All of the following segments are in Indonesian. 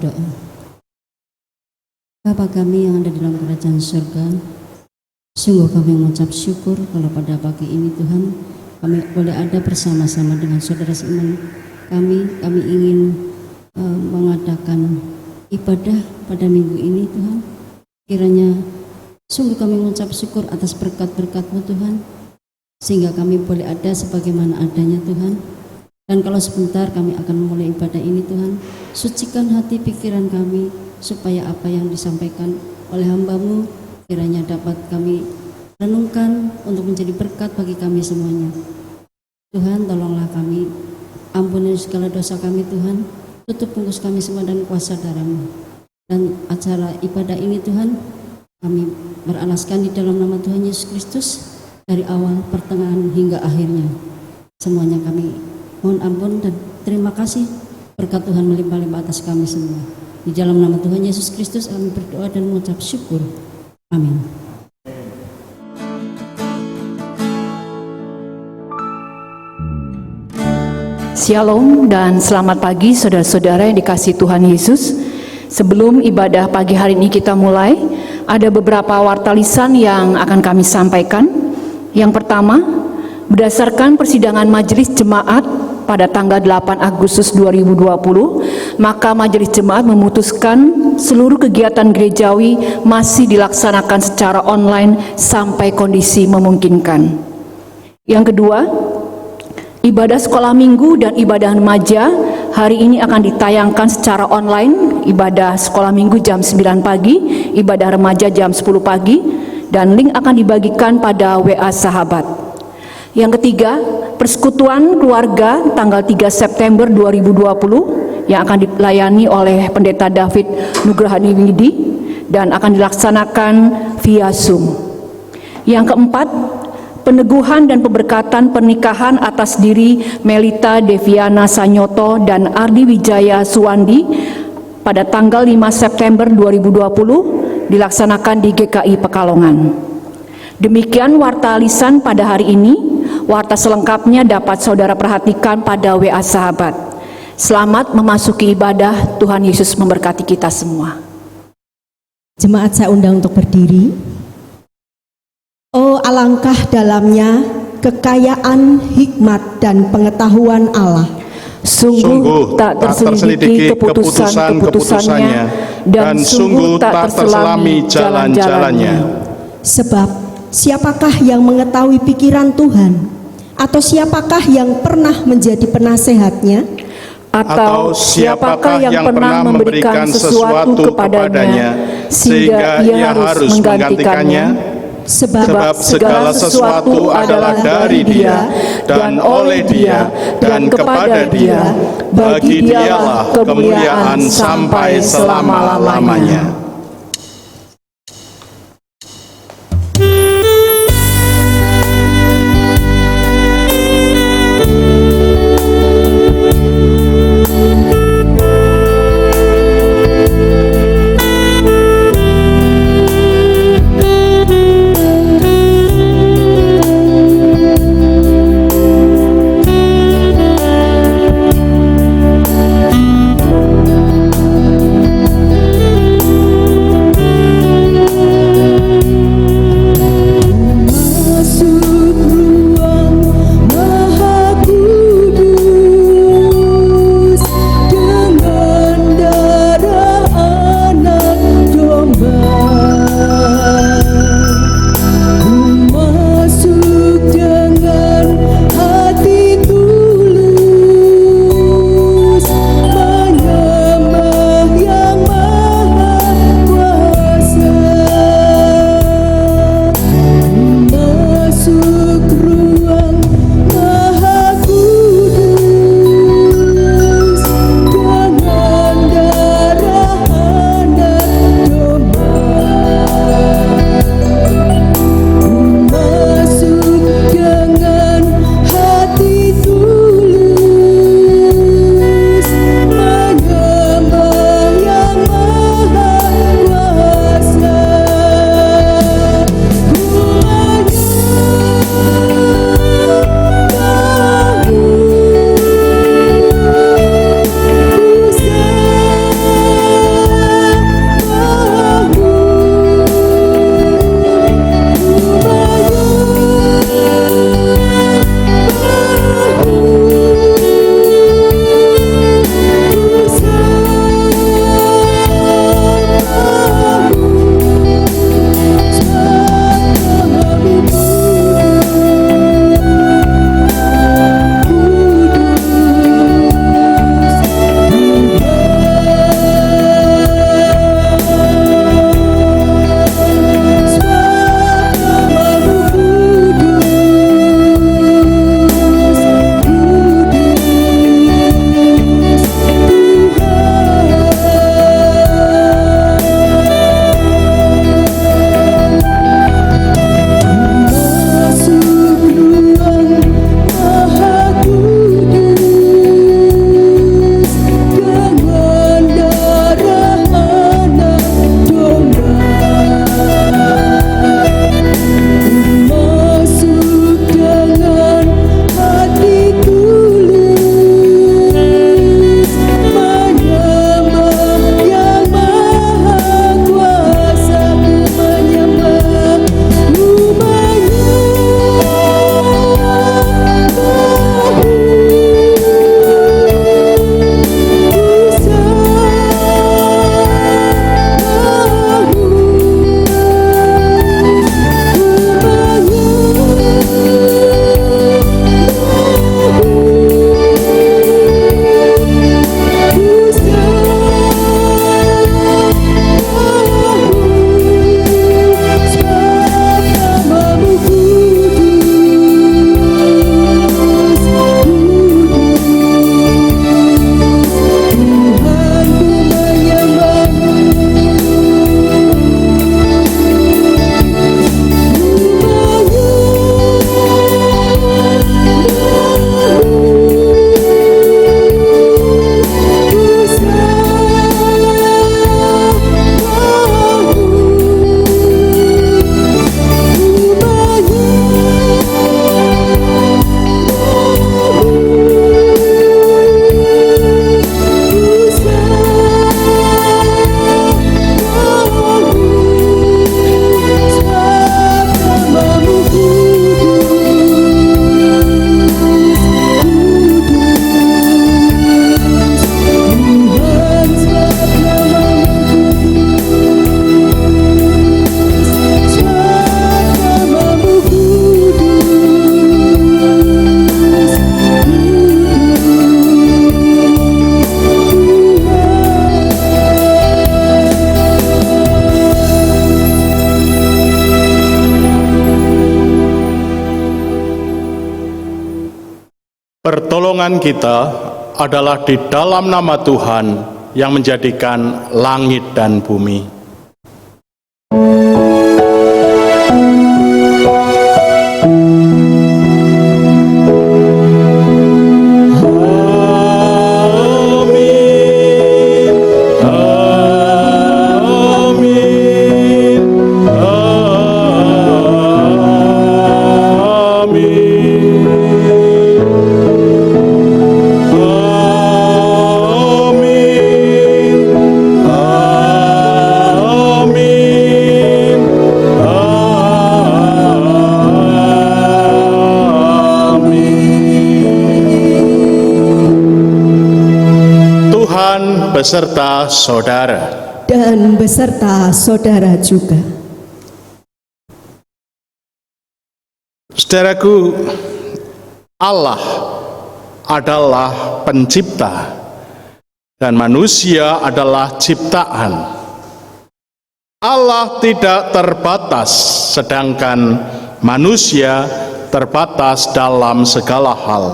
berdoa. Bapa kami yang ada di dalam kerajaan surga, sungguh kami mengucap syukur kalau pada pagi ini Tuhan kami boleh ada bersama-sama dengan saudara seiman kami ingin mengadakan ibadah pada minggu ini Tuhan. Kiranya sungguh kami mengucap syukur atas berkat-berkat-Mu Tuhan, sehingga kami boleh ada sebagaimana adanya Tuhan. Dan kalau sebentar kami akan memulai ibadah ini Tuhan, sucikan hati pikiran kami supaya apa yang disampaikan oleh hamba-Mu kiranya dapat kami renungkan untuk menjadi berkat bagi kami semuanya. Tuhan, tolonglah kami, ampuni segala dosa kami Tuhan, tutup bungkus kami semua dan kuasa darah-Mu. Dan acara ibadah ini Tuhan, kami beralaskan di dalam nama Tuhan Yesus Kristus, dari awal, pertengahan hingga akhirnya. Semuanya kami mohon ampun dan terima kasih, berkat Tuhan melimpah-limpah atas kami semua. Di dalam nama Tuhan Yesus Kristus kami berdoa dan mengucap syukur. Amin. Shalom dan selamat pagi saudara-saudara yang dikasihi Tuhan Yesus. Sebelum ibadah pagi hari ini kita mulai, ada beberapa warta lisan yang akan kami sampaikan. Yang pertama, berdasarkan persidangan Majelis Jemaat pada tanggal 8 Agustus 2020, maka Majelis Jemaat memutuskan seluruh kegiatan gerejawi masih dilaksanakan secara online sampai kondisi memungkinkan. Yang kedua, ibadah sekolah minggu dan ibadah remaja hari ini akan ditayangkan secara online. Ibadah sekolah minggu jam 9 pagi, ibadah remaja jam 10 pagi, dan link akan dibagikan pada WA Sahabat. Yang ketiga, persekutuan keluarga tanggal 3 September 2020 yang akan dilayani oleh Pendeta David Nugrahani Widi dan akan dilaksanakan via Zoom. Yang keempat, peneguhan dan pemberkatan pernikahan atas diri Melita Deviana Sanyoto dan Ardi Wijaya Suwandi pada tanggal 5 September 2020 dilaksanakan di GKI Pekalongan. Demikian warta lisan pada hari ini. Warta selengkapnya dapat saudara perhatikan pada WA Sahabat. Selamat memasuki ibadah. Tuhan Yesus memberkati kita semua. Jemaat saya undang untuk berdiri. Oh, alangkah dalamnya kekayaan hikmat dan pengetahuan Allah. Sungguh tak terselidiki keputusan-keputusannya, dan sungguh tak terselami jalan-jalannya. Sebab siapakah yang mengetahui pikiran Tuhan? Atau siapakah yang pernah menjadi penasehatnya? Atau siapakah yang pernah memberikan sesuatu kepadanya sehingga ia harus menggantikannya? Sebab segala sesuatu adalah dari Dia dan oleh Dia dan kepada Dia. Bagi Dialah kemuliaan sampai selama-lamanya. pertolongan kita adalah di dalam nama Tuhan yang menjadikan langit dan bumi. Beserta saudara dan beserta saudara juga. Saudaraku, Allah adalah pencipta dan manusia adalah ciptaan. Allah tidak terbatas, sedangkan manusia terbatas dalam segala hal.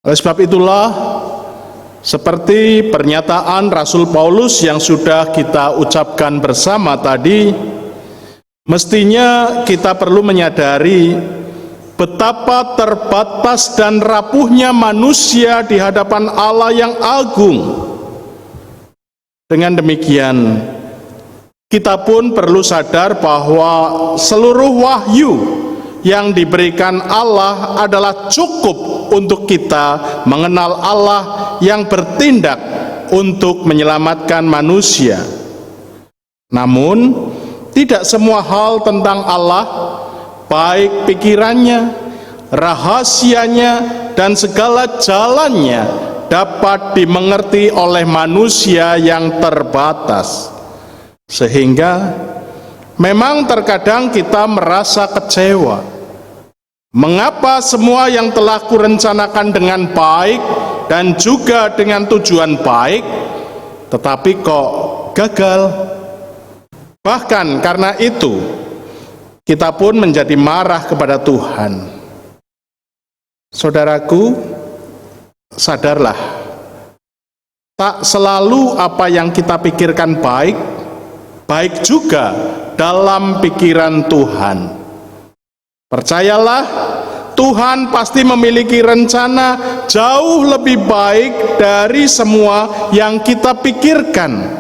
Oleh sebab itulah, seperti pernyataan Rasul Paulus yang sudah kita ucapkan bersama tadi, mestinya kita perlu menyadari betapa terbatas dan rapuhnya manusia di hadapan Allah yang agung. Dengan demikian, kita pun perlu sadar bahwa seluruh wahyu yang diberikan Allah adalah cukup untuk kita mengenal Allah yang bertindak untuk menyelamatkan manusia. Namun, tidak semua hal tentang Allah, baik pikirannya, rahasianya, dan segala jalannya dapat dimengerti oleh manusia yang terbatas. Sehingga memang terkadang kita merasa kecewa. Mengapa semua yang telah kurencanakan dengan baik dan juga dengan tujuan baik, tetapi kok gagal? Bahkan karena itu, kita pun menjadi marah kepada Tuhan. Saudaraku, sadarlah, tak selalu apa yang kita pikirkan baik, baik juga dalam pikiran Tuhan. Percayalah, Tuhan pasti memiliki rencana jauh lebih baik dari semua yang kita pikirkan.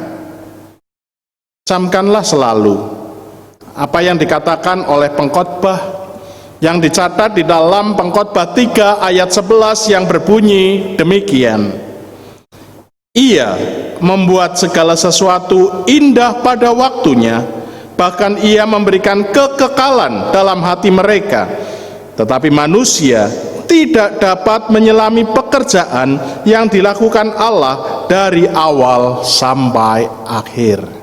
Camkanlah selalu apa yang dikatakan oleh pengkhotbah yang dicatat di dalam Pengkhotbah 3 ayat 11 yang berbunyi demikian. Ia membuat segala sesuatu indah pada waktunya, bahkan ia memberikan kekekalan dalam hati mereka. Tetapi manusia tidak dapat menyelami pekerjaan yang dilakukan Allah dari awal sampai akhir.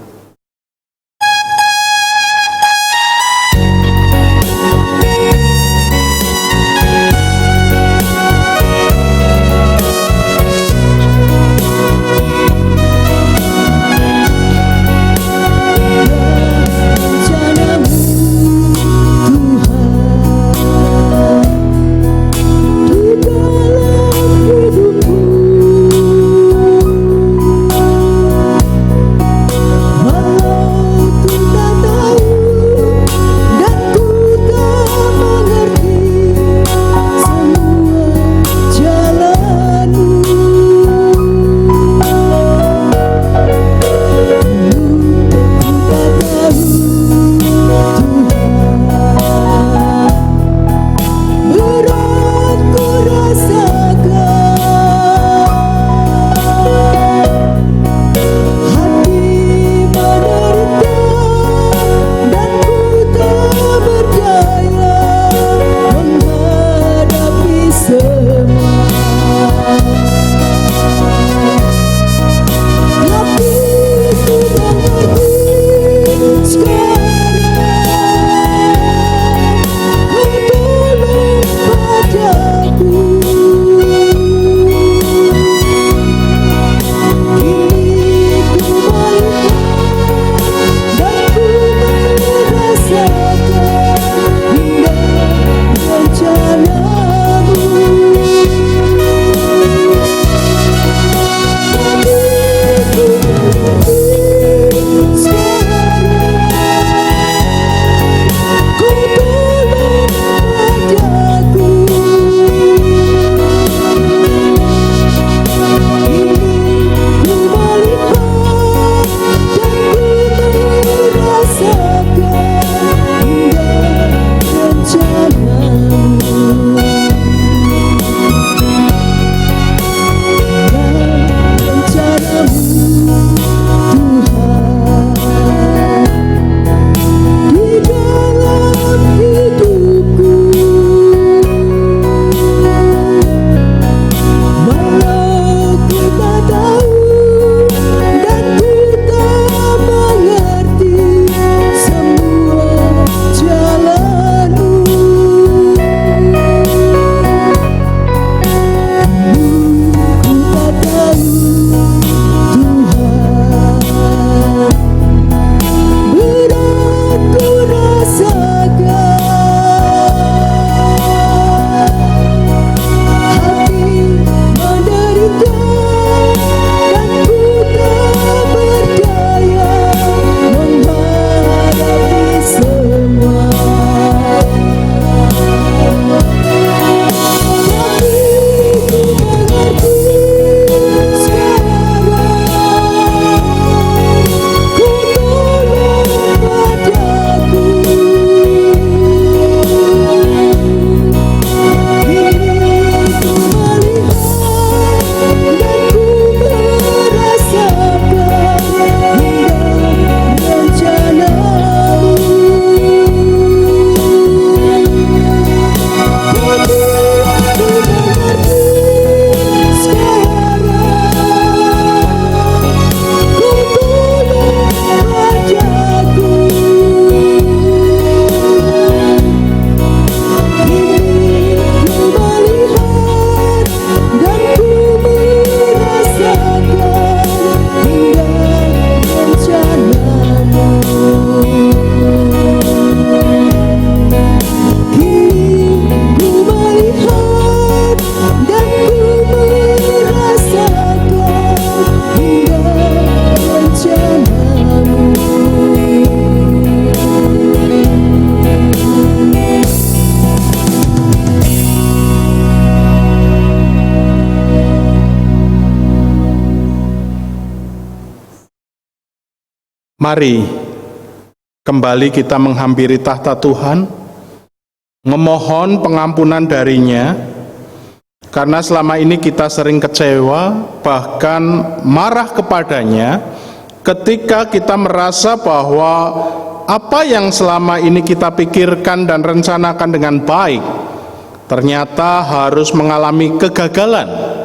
Mari kembali kita menghampiri tahta Tuhan, memohon pengampunan darinya, karena selama ini kita sering kecewa, bahkan marah kepadanya ketika kita merasa bahwa apa yang selama ini kita pikirkan dan rencanakan dengan baik ternyata harus mengalami kegagalan.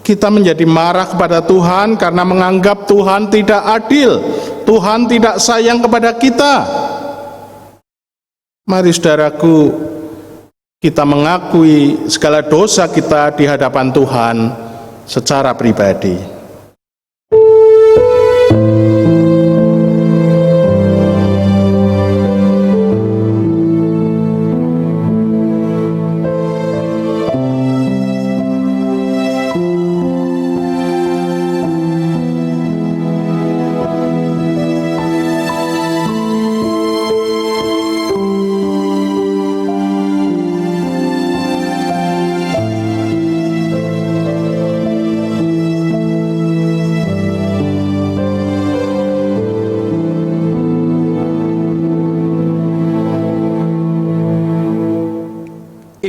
Kita menjadi marah kepada Tuhan karena menganggap Tuhan tidak adil, Tuhan tidak sayang kepada kita. Mari saudaraku, kita mengakui segala dosa kita di hadapan Tuhan secara pribadi.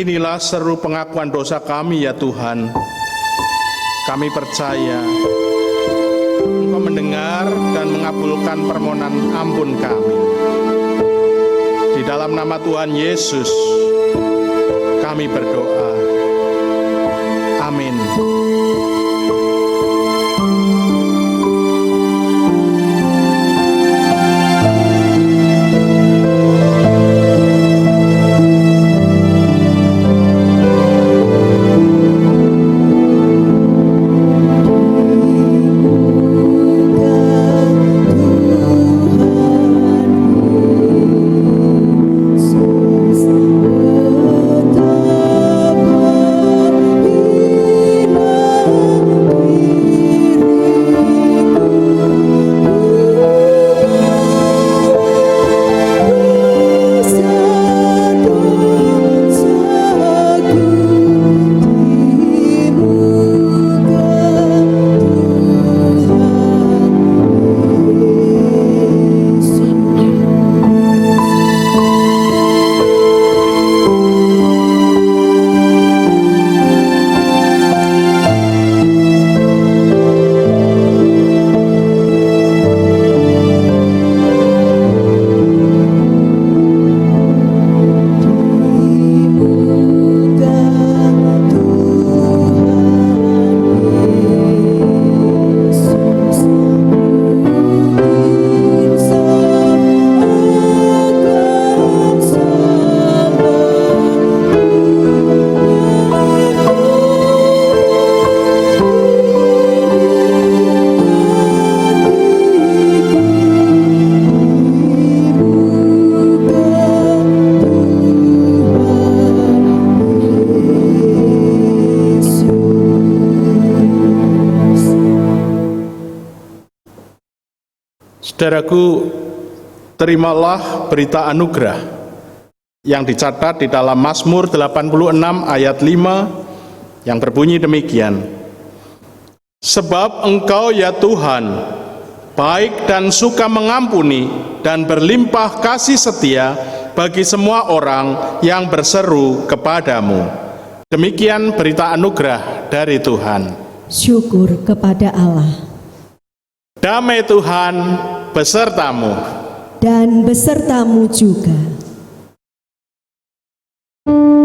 Inilah seru pengakuan dosa kami ya Tuhan. Kami percaya Engkau mendengar dan mengabulkan permohonan ampun kami. Di dalam nama Tuhan Yesus kami berdoa. Amin. Saudaraku, terimalah berita anugerah yang dicatat di dalam Mazmur 86 ayat 5 yang berbunyi demikian. Sebab Engkau ya Tuhan, baik dan suka mengampuni dan berlimpah kasih setia bagi semua orang yang berseru kepadamu. Demikian berita anugerah dari Tuhan. Syukur kepada Allah. Damai Tuhan besertamu. Dan besertamu juga. Ku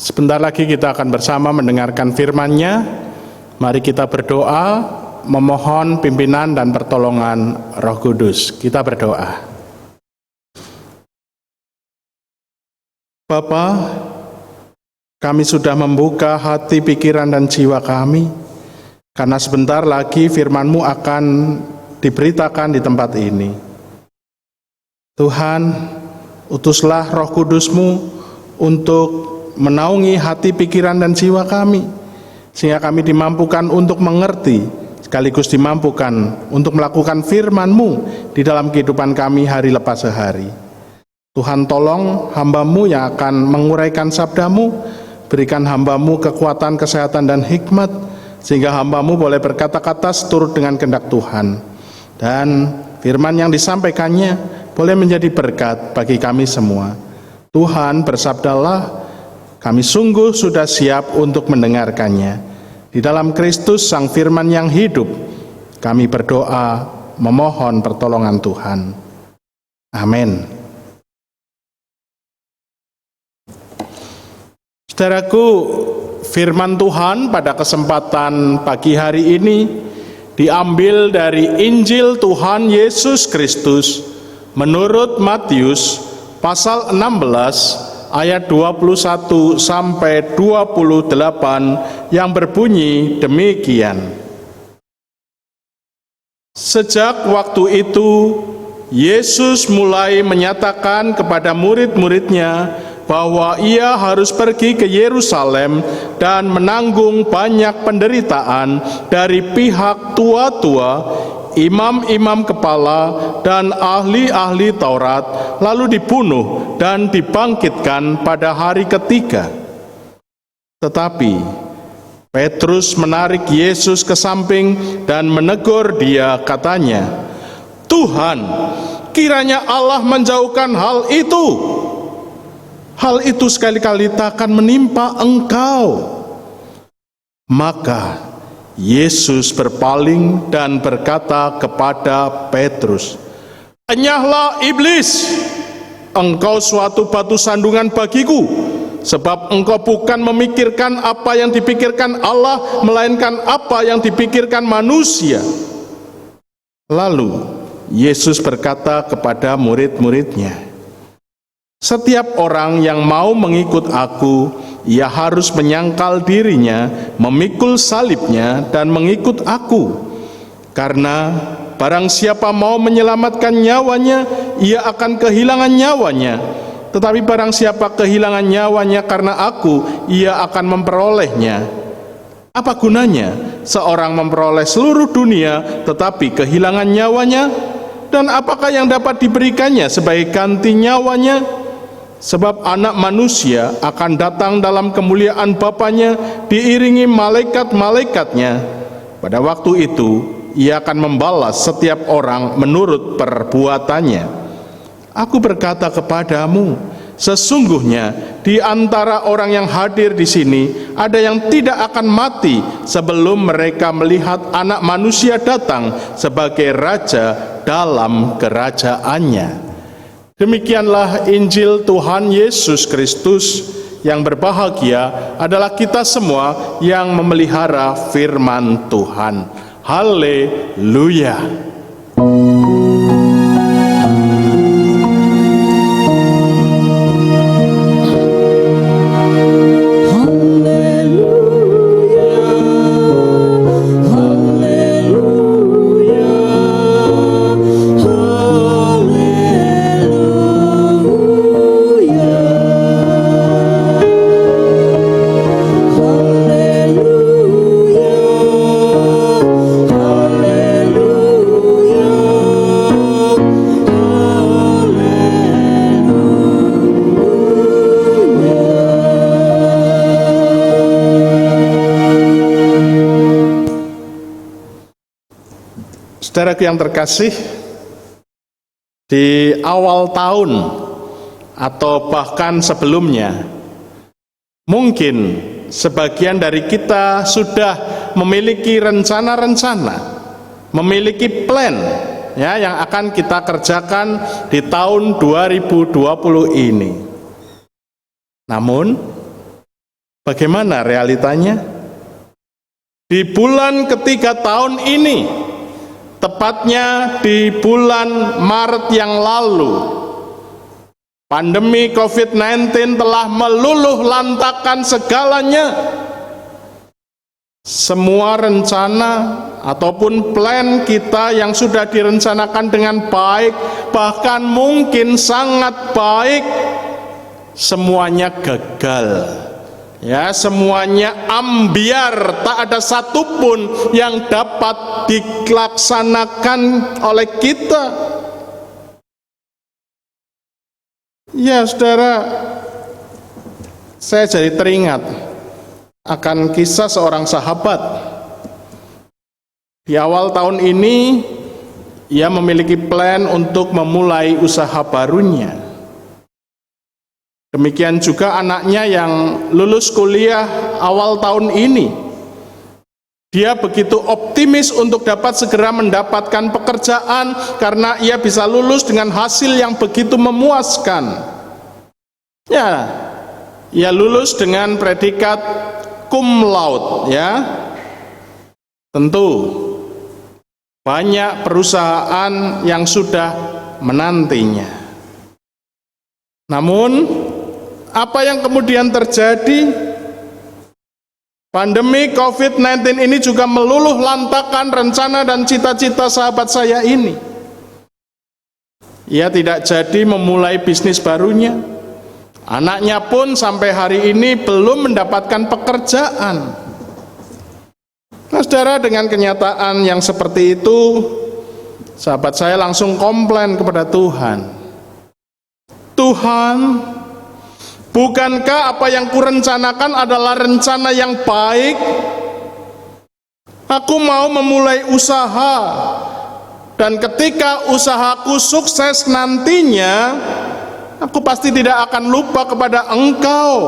Sebentar lagi kita akan bersama mendengarkan firman-Nya. Mari kita berdoa, memohon pimpinan dan pertolongan Roh Kudus. Kita berdoa. Bapa, kami sudah membuka hati, pikiran, dan jiwa kami, karena sebentar lagi firman-Mu akan diberitakan di tempat ini. Tuhan, utuslah Roh Kudus-Mu untuk menaungi hati, pikiran, dan jiwa kami, sehingga kami dimampukan untuk mengerti, sekaligus dimampukan untuk melakukan firman-Mu di dalam kehidupan kami hari lepas sehari. Tuhan, tolong hamba-Mu yang akan menguraikan sabda-Mu, berikan hamba-Mu kekuatan, kesehatan, dan hikmat, sehingga hamba-Mu boleh berkata-kata seturut dengan kehendak Tuhan. Dan firman yang disampaikannya boleh menjadi berkat bagi kami semua. Tuhan, bersabdalah, kami sungguh sudah siap untuk mendengarkannya. Di dalam Kristus Sang Firman yang hidup, kami berdoa memohon pertolongan Tuhan. Amin. Saudaraku, firman Tuhan pada kesempatan pagi hari ini diambil dari Injil Tuhan Yesus Kristus menurut Matius pasal 16 ayat 21 sampai 28 yang berbunyi demikian. Sejak waktu itu Yesus mulai menyatakan kepada murid-muridnya bahwa ia harus pergi ke Yerusalem dan menanggung banyak penderitaan dari pihak tua-tua, imam-imam kepala, dan ahli-ahli Taurat, lalu dibunuh dan dibangkitkan pada hari ketiga. Tetapi Petrus menarik Yesus ke samping dan menegur dia, katanya, "Tuhan, kiranya Allah menjauhkan hal itu. Hal itu sekali-kali takkan menimpa Engkau." Maka Yesus berpaling dan berkata kepada Petrus, "Enyahlah iblis, engkau suatu batu sandungan bagiku, sebab engkau bukan memikirkan apa yang dipikirkan Allah, melainkan apa yang dipikirkan manusia." Lalu Yesus berkata kepada murid-muridnya, "Setiap orang yang mau mengikut aku, ia harus menyangkal dirinya, memikul salibnya, dan mengikut aku. Karena barang siapa mau menyelamatkan nyawanya, ia akan kehilangan nyawanya. Tetapi barang siapa kehilangan nyawanya karena aku, ia akan memperolehnya. Apa gunanya seorang memperoleh seluruh dunia, tetapi kehilangan nyawanya? Dan apakah yang dapat diberikannya sebagai ganti nyawanya? Sebab anak manusia akan datang dalam kemuliaan Bapanya diiringi malaikat-malaikatnya. Pada waktu itu ia akan membalas setiap orang menurut perbuatannya. Aku berkata kepadamu, sesungguhnya di antara orang yang hadir di sini ada yang tidak akan mati sebelum mereka melihat Anak Manusia datang sebagai Raja dalam kerajaannya." Demikianlah Injil Tuhan Yesus Kristus. Yang berbahagia adalah kita semua yang memelihara firman Tuhan. Haleluya. Saudaraku yang terkasih, di awal tahun atau bahkan sebelumnya, mungkin sebagian dari kita sudah memiliki rencana-rencana, memiliki plan ya yang akan kita kerjakan di tahun 2020 ini. Namun Bagaimana realitanya? Di bulan ketiga tahun ini, tepatnya di bulan Maret yang lalu, pandemi COVID-19 telah meluluh lantakkan segalanya. Semua rencana ataupun plan kita yang sudah direncanakan dengan baik, bahkan mungkin sangat baik, semuanya gagal. Ya, semuanya ambiar, tak ada satupun yang dapat dilaksanakan oleh kita. Ya, saudara, saya jadi teringat akan kisah seorang sahabat. Di awal tahun ini, ia memiliki plan untuk memulai usaha barunya. Demikian juga anaknya yang lulus kuliah awal tahun ini. Dia begitu optimis untuk dapat segera mendapatkan pekerjaan karena ia bisa lulus dengan hasil yang begitu memuaskan. Ya, ia lulus dengan predikat cum laude, ya. Tentu banyak perusahaan yang sudah menantinya. Namun apa yang kemudian terjadi? Pandemi COVID-19 ini juga meluluh lantakkan rencana dan cita-cita sahabat saya ini. Ia tidak jadi memulai bisnis barunya. Anaknya pun sampai hari ini belum mendapatkan pekerjaan. Nah, saudara, dengan kenyataan yang seperti itu, sahabat saya langsung komplain kepada Tuhan. Tuhan, bukankah apa yang kurencanakan adalah rencana yang baik? Aku mau memulai usaha, dan ketika usahaku sukses nantinya, aku pasti tidak akan lupa kepada Engkau.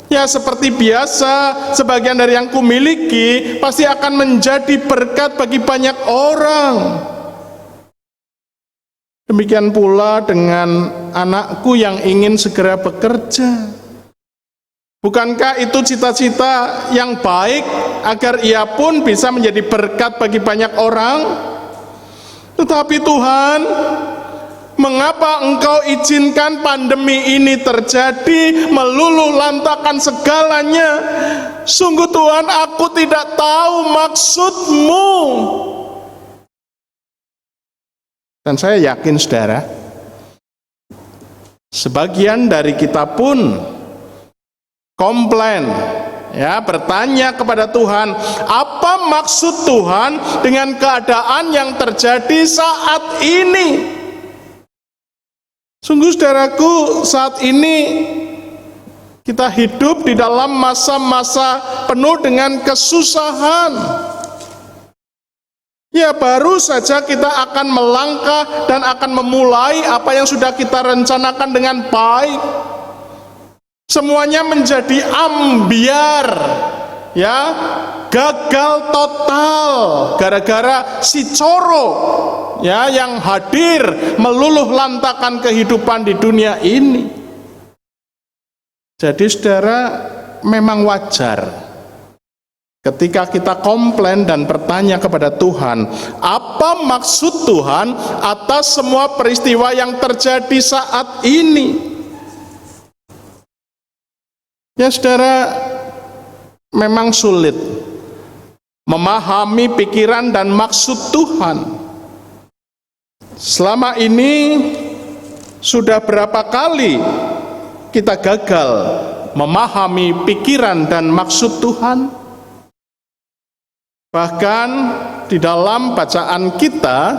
Ya, seperti biasa, sebagian dari yang kumiliki pasti akan menjadi berkat bagi banyak orang. Demikian pula dengan anakku yang ingin segera bekerja. Bukankah itu cita-cita yang baik agar ia pun bisa menjadi berkat bagi banyak orang? Tetapi Tuhan, mengapa Engkau izinkan pandemi ini terjadi, meluluh lantakkan segalanya? Sungguh Tuhan, aku tidak tahu maksud-Mu. Dan saya yakin, saudara, sebagian dari kita pun komplain, ya, bertanya kepada Tuhan, apa maksud Tuhan dengan keadaan yang terjadi saat ini? Sungguh, saudaraku, saat ini kita hidup di dalam masa-masa penuh dengan kesusahan. Ya, baru saja kita akan melangkah dan akan memulai apa yang sudah kita rencanakan dengan baik. Semuanya menjadi ambiar, ya, gagal total gara-gara si coro, ya, yang hadir meluluh lantakkan kehidupan di dunia ini. Jadi saudara, memang wajar ketika kita komplain dan bertanya kepada Tuhan, apa maksud Tuhan atas semua peristiwa yang terjadi saat ini? Ya saudara, memang sulit memahami pikiran dan maksud Tuhan. Selama ini sudah berapa kali kita gagal memahami pikiran dan maksud Tuhan? Bahkan di dalam bacaan kita,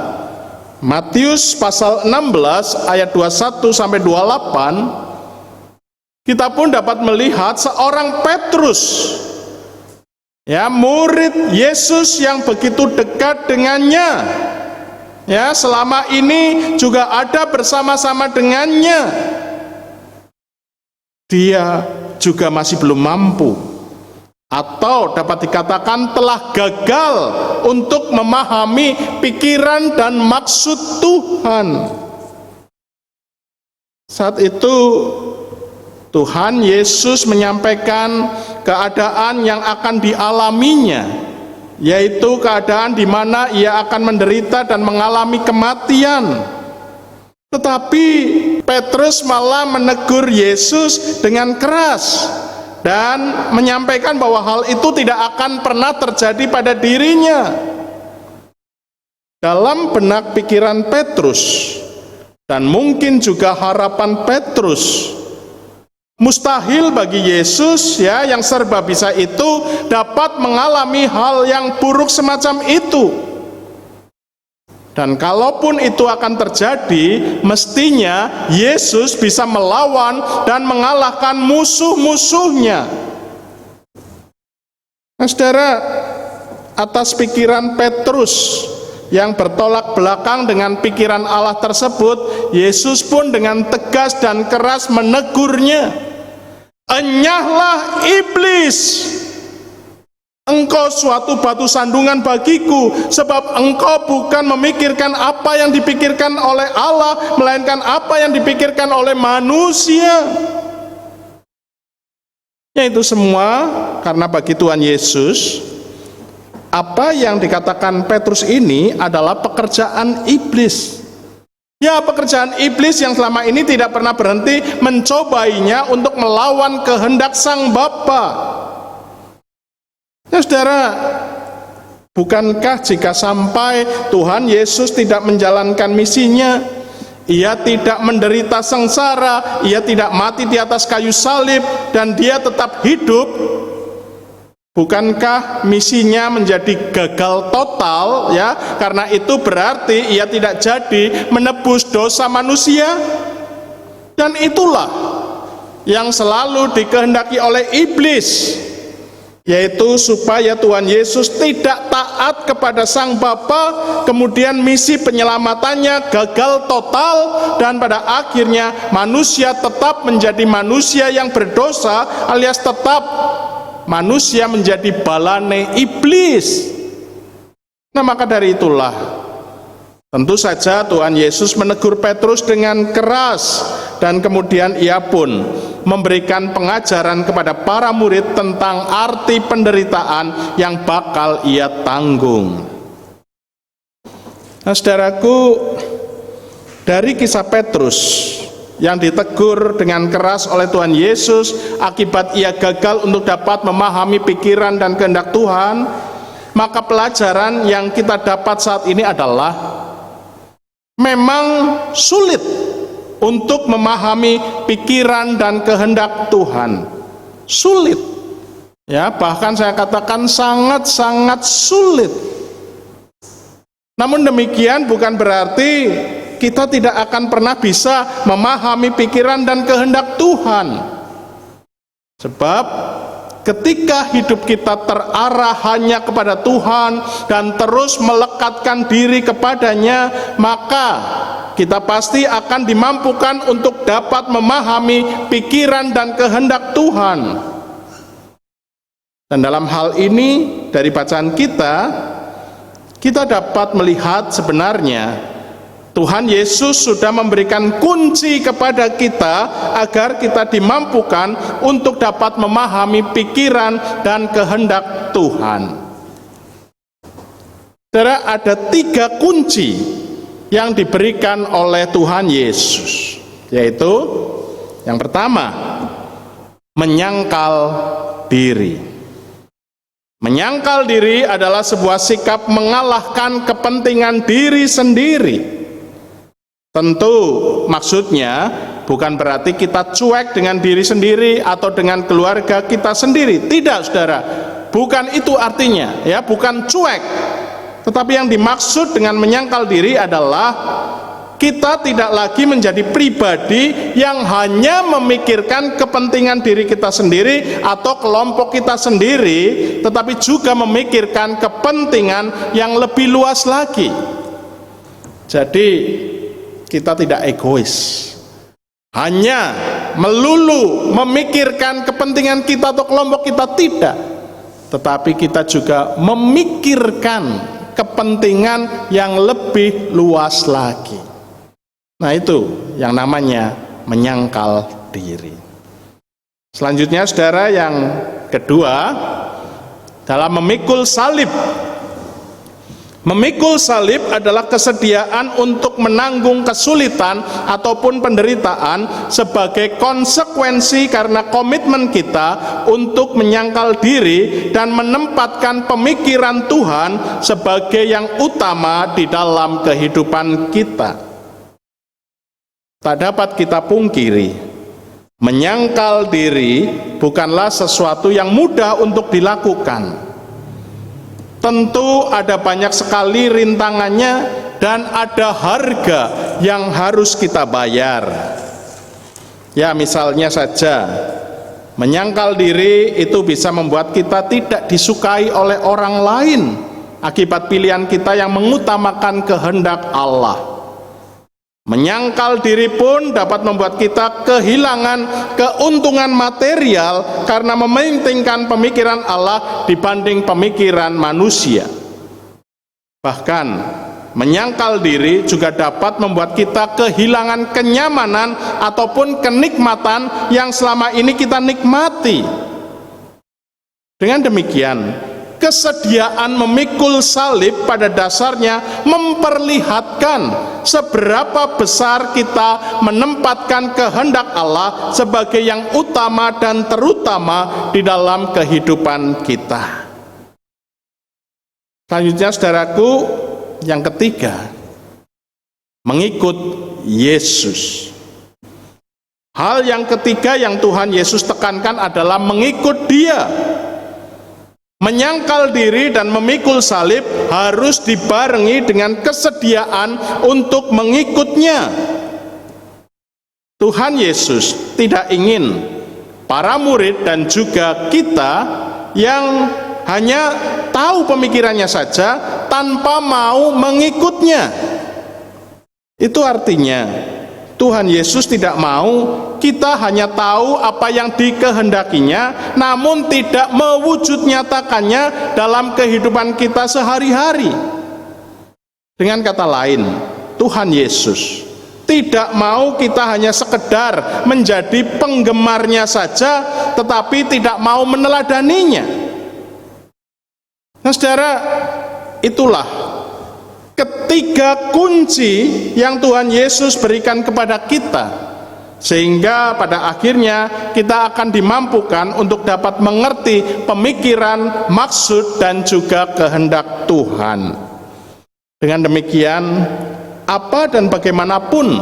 Matius pasal 16 ayat 21 sampai 28, kita pun dapat melihat seorang Petrus, ya, murid Yesus yang begitu dekat dengannya, ya, selama ini juga ada bersama-sama dengannya. Dia juga masih belum mampu, atau dapat dikatakan telah gagal untuk memahami pikiran dan maksud Tuhan. Saat itu Tuhan Yesus menyampaikan keadaan yang akan dialaminya, yaitu keadaan di mana ia akan menderita dan mengalami kematian. Tetapi Petrus malah menegur Yesus dengan keras dan menyampaikan bahwa hal itu tidak akan pernah terjadi pada dirinya. Dalam benak pikiran Petrus dan mungkin juga harapan Petrus, mustahil bagi Yesus yang serba bisa itu dapat mengalami hal yang buruk semacam itu. Dan kalaupun itu akan terjadi, mestinya Yesus bisa melawan dan mengalahkan musuh-musuhnya. Nah, saudara, atas pikiran Petrus yang bertolak belakang dengan pikiran Allah tersebut, Yesus pun dengan tegas dan keras menegurnya. Enyahlah iblis, engkau suatu batu sandungan bagiku, sebab engkau bukan memikirkan apa yang dipikirkan oleh Allah, melainkan apa yang dipikirkan oleh manusia. Yaitu semua karena bagi Tuhan Yesus, apa yang dikatakan Petrus ini adalah pekerjaan iblis. Ya, pekerjaan iblis yang selama ini tidak pernah berhenti mencobainya untuk melawan kehendak Sang Bapa. Ya, saudara, bukankah jika sampai Tuhan Yesus tidak menjalankan misinya, ia tidak menderita sengsara, ia tidak mati di atas kayu salib, dan dia tetap hidup, bukankah misinya menjadi gagal total karena itu berarti ia tidak jadi menebus dosa manusia? Dan itulah yang selalu dikehendaki oleh iblis, yaitu supaya Tuhan Yesus tidak taat kepada Sang Bapa, kemudian misi penyelamatannya gagal total, dan pada akhirnya manusia tetap menjadi manusia yang berdosa, alias tetap manusia menjadi balane iblis. Nah, maka dari itulah tentu saja Tuhan Yesus menegur Petrus dengan keras, dan kemudian ia pun memberikan pengajaran kepada para murid tentang arti penderitaan yang bakal ia tanggung. Nah, saudaraku, dari kisah Petrus yang ditegur dengan keras oleh Tuhan Yesus akibat ia gagal untuk dapat memahami pikiran dan kehendak Tuhan, maka pelajaran yang kita dapat saat ini adalah memang sulit untuk memahami pikiran dan kehendak Tuhan. Sulit. Ya, bahkan saya katakan sangat-sangat sulit. Namun demikian bukan berarti kita tidak akan pernah bisa memahami pikiran dan kehendak Tuhan. Sebab ketika hidup kita terarah hanya kepada Tuhan dan terus melekatkan diri kepadanya, maka kita pasti akan dimampukan untuk dapat memahami pikiran dan kehendak Tuhan. Dan dalam hal ini, dari bacaan kita dapat melihat sebenarnya Tuhan Yesus sudah memberikan kunci kepada kita agar kita dimampukan untuk dapat memahami pikiran dan kehendak Tuhan. Saudara, ada 3 kunci yang diberikan oleh Tuhan Yesus, yaitu yang pertama, menyangkal diri. Menyangkal diri adalah sebuah sikap mengalahkan kepentingan diri sendiri. Tentu maksudnya bukan berarti kita cuek dengan diri sendiri atau dengan keluarga kita sendiri. Tidak, saudara, bukan itu artinya, bukan cuek. Tetapi yang dimaksud dengan menyangkal diri adalah kita tidak lagi menjadi pribadi yang hanya memikirkan kepentingan diri kita sendiri atau kelompok kita sendiri, tetapi juga memikirkan kepentingan yang lebih luas lagi. Jadi kita tidak egois, hanya melulu memikirkan kepentingan kita atau kelompok kita, tidak, tetapi kita juga memikirkan kepentingan yang lebih luas lagi. Nah, itu yang namanya menyangkal diri. Selanjutnya saudara, yang kedua, dalam memikul salib. Memikul salib adalah kesediaan untuk menanggung kesulitan ataupun penderitaan sebagai konsekuensi karena komitmen kita untuk menyangkal diri dan menempatkan pemikiran Tuhan sebagai yang utama di dalam kehidupan kita. Tak dapat kita pungkiri, menyangkal diri bukanlah sesuatu yang mudah untuk dilakukan. Tentu ada banyak sekali rintangannya dan ada harga yang harus kita bayar. Ya, misalnya saja, menyangkal diri itu bisa membuat kita tidak disukai oleh orang lain akibat pilihan kita yang mengutamakan kehendak Allah. Menyangkal diri pun dapat membuat kita kehilangan keuntungan material karena mementingkan pemikiran Allah dibanding pemikiran manusia. Bahkan menyangkal diri juga dapat membuat kita kehilangan kenyamanan ataupun kenikmatan yang selama ini kita nikmati. Dengan demikian, kesediaan memikul salib pada dasarnya memperlihatkan seberapa besar kita menempatkan kehendak Allah sebagai yang utama dan terutama di dalam kehidupan kita. Selanjutnya saudaraku, yang ketiga, mengikut Yesus. Hal yang ketiga yang Tuhan Yesus tekankan adalah mengikut Dia. Menyangkal diri dan memikul salib harus dibarengi dengan kesediaan untuk mengikutnya. Tuhan Yesus tidak ingin para murid dan juga kita yang hanya tahu pemikirannya saja tanpa mau mengikutnya. Itu artinya Tuhan Yesus tidak mau kita hanya tahu apa yang dikehendakinya, namun tidak mewujud nyatakannya dalam kehidupan kita sehari-hari. Dengan kata lain, Tuhan Yesus tidak mau kita hanya sekedar menjadi penggemarnya saja, tetapi tidak mau meneladaninya. Nah saudara, itulah ketiga kunci yang Tuhan Yesus berikan kepada kita, sehingga pada akhirnya kita akan dimampukan untuk dapat mengerti pemikiran, maksud, dan juga kehendak Tuhan. Dengan demikian, apa dan bagaimanapun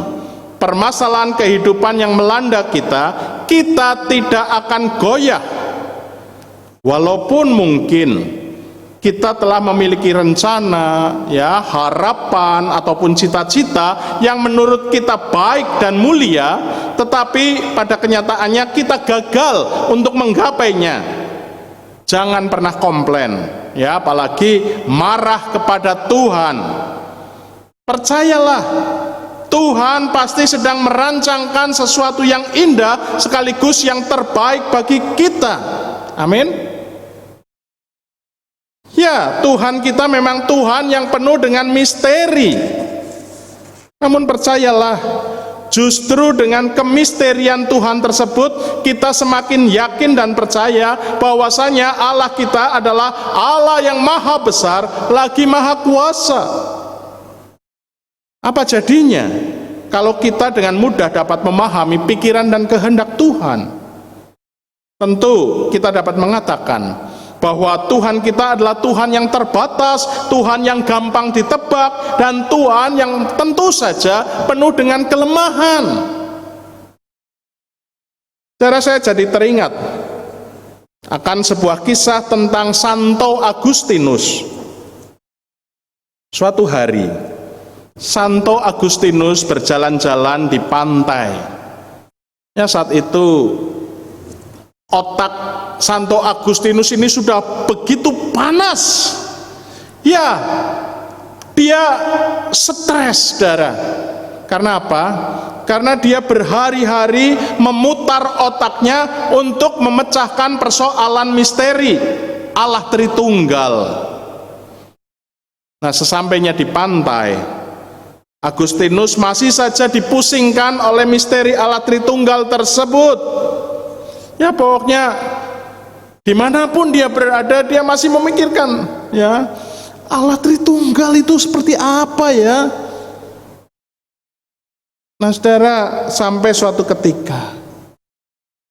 permasalahan kehidupan yang melanda kita, kita tidak akan goyah. Walaupun mungkin kita telah memiliki rencana, ya, harapan ataupun cita-cita yang menurut kita baik dan mulia, tetapi pada kenyataannya kita gagal untuk menggapainya. Jangan pernah komplain, ya, apalagi marah kepada Tuhan. Percayalah, Tuhan pasti sedang merancangkan sesuatu yang indah sekaligus yang terbaik bagi kita. Amin. Ya, Tuhan kita memang Tuhan yang penuh dengan misteri. Namun percayalah, justru dengan kemisterian Tuhan tersebut, kita semakin yakin dan percaya bahwasanya Allah kita adalah Allah yang maha besar, lagi maha kuasa. Apa jadinya kalau kita dengan mudah dapat memahami pikiran dan kehendak Tuhan? Tentu kita dapat mengatakan bahwa Tuhan kita adalah Tuhan yang terbatas, Tuhan yang gampang ditebak, dan Tuhan yang tentu saja penuh dengan kelemahan. Saudara, saya jadi teringat akan sebuah kisah tentang Santo Agustinus. Suatu hari, Santo Agustinus berjalan-jalan di pantai. Ya, saat itu otak Santo Agustinus ini sudah begitu panas. Ya, dia stres, saudara. Karena apa? Karena dia berhari-hari memutar otaknya untuk memecahkan persoalan misteri Allah Tritunggal. Nah, sesampainya di pantai, Agustinus masih saja dipusingkan oleh misteri Allah Tritunggal tersebut. Ya pokoknya dimanapun dia berada, dia masih memikirkan, ya, Allah Tritunggal itu seperti apa ya. Nah saudara, sampai suatu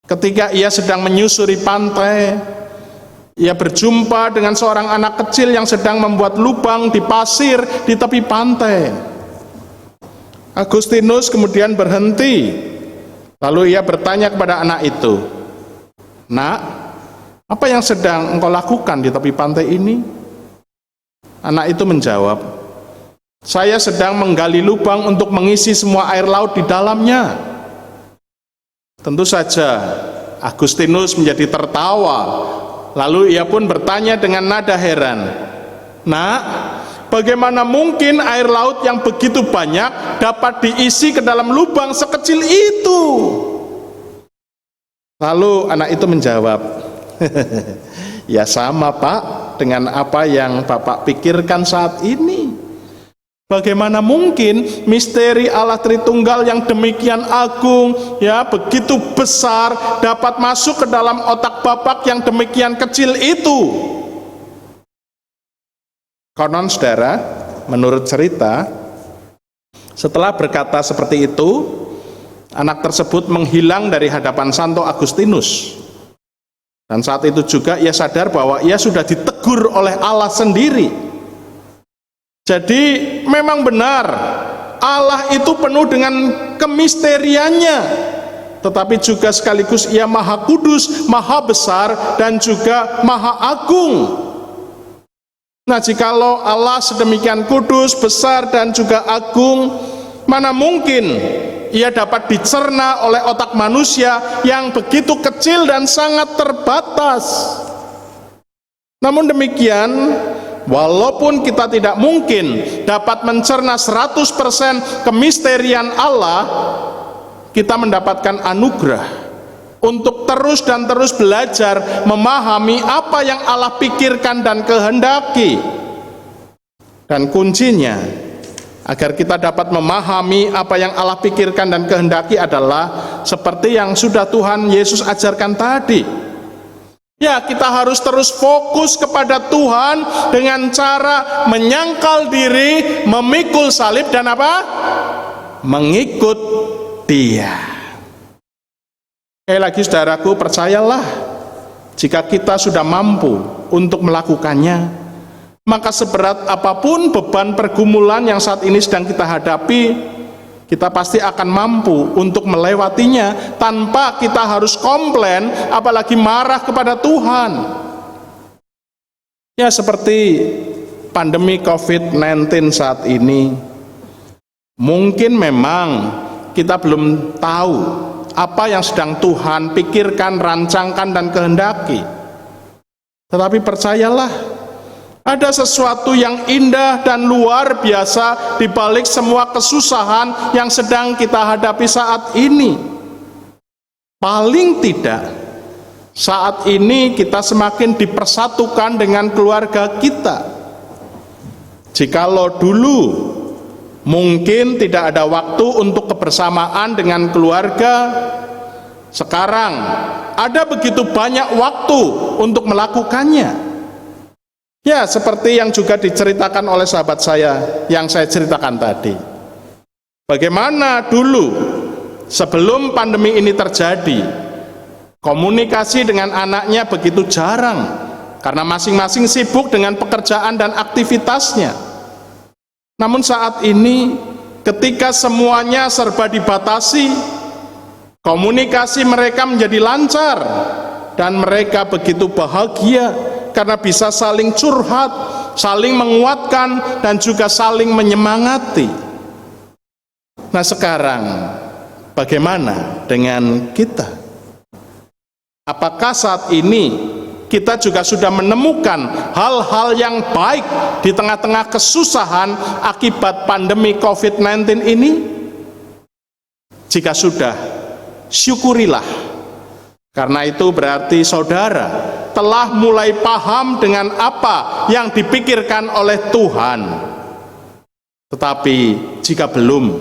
ketika ia sedang menyusuri pantai, ia berjumpa dengan seorang anak kecil yang sedang membuat lubang di pasir di tepi pantai. Agustinus kemudian berhenti, lalu ia bertanya kepada anak itu, "Nak, apa yang sedang engkau lakukan di tepi pantai ini?" Anak itu menjawab, "Saya sedang menggali lubang untuk mengisi semua air laut di dalamnya." Tentu saja Agustinus menjadi tertawa, lalu ia pun bertanya dengan nada heran, "Nak, bagaimana mungkin air laut yang begitu banyak dapat diisi ke dalam lubang sekecil itu?" Lalu anak itu menjawab, "Ya sama Pak, dengan apa yang Bapak pikirkan saat ini. Bagaimana mungkin misteri Allah Tritunggal yang demikian agung, ya, begitu besar, dapat masuk ke dalam otak Bapak yang demikian kecil itu?" Konon saudara, menurut cerita, setelah berkata seperti itu, anak tersebut menghilang dari hadapan Santo Agustinus. Dan saat itu juga ia sadar bahwa ia sudah ditegur oleh Allah sendiri. Jadi memang benar, Allah itu penuh dengan kemisteriannya, tetapi juga sekaligus ia maha kudus, maha besar, dan juga maha agung. Nah, jikalau Allah sedemikian kudus, besar, dan juga agung, mana mungkin ia dapat dicerna oleh otak manusia yang begitu kecil dan sangat terbatas. Namun demikian, walaupun kita tidak mungkin dapat mencerna 100% kemisterian Allah, kita mendapatkan anugerah untuk terus dan terus belajar memahami apa yang Allah pikirkan dan kehendaki. Dan kuncinya agar kita dapat memahami apa yang Allah pikirkan dan kehendaki adalah seperti yang sudah Tuhan Yesus ajarkan tadi. Ya, kita harus terus fokus kepada Tuhan dengan cara menyangkal diri, memikul salib, dan apa? Mengikut Dia. Sekali lagi saudaraku, percayalah, jika kita sudah mampu untuk melakukannya, maka seberat apapun beban pergumulan yang saat ini sedang kita hadapi, kita pasti akan mampu untuk melewatinya tanpa kita harus komplain, apalagi marah kepada Tuhan. Ya, seperti pandemi COVID-19 saat ini, mungkin memang kita belum tahu apa yang sedang Tuhan pikirkan, rancangkan, dan kehendaki. Tetapi percayalah, ada sesuatu yang indah dan luar biasa di balik semua kesusahan yang sedang kita hadapi saat ini. Paling tidak, saat ini kita semakin dipersatukan dengan keluarga kita. Jikalau dulu mungkin tidak ada waktu untuk kebersamaan dengan keluarga, sekarang ada begitu banyak waktu untuk melakukannya. Ya, seperti yang juga diceritakan oleh sahabat saya yang saya ceritakan tadi. Bagaimana dulu sebelum pandemi ini terjadi, komunikasi dengan anaknya begitu jarang karena masing-masing sibuk dengan pekerjaan dan aktivitasnya. Namun saat ini ketika semuanya serba dibatasi, komunikasi mereka menjadi lancar dan mereka begitu bahagia karena bisa saling curhat, saling menguatkan, dan juga saling menyemangati. Nah sekarang, bagaimana dengan kita? Apakah saat ini kita juga sudah menemukan hal-hal yang baik di tengah-tengah kesusahan akibat pandemi COVID-19 ini? Jika sudah, syukurilah. Karena itu berarti saudara telah mulai paham dengan apa yang dipikirkan oleh Tuhan. Tetapi jika belum,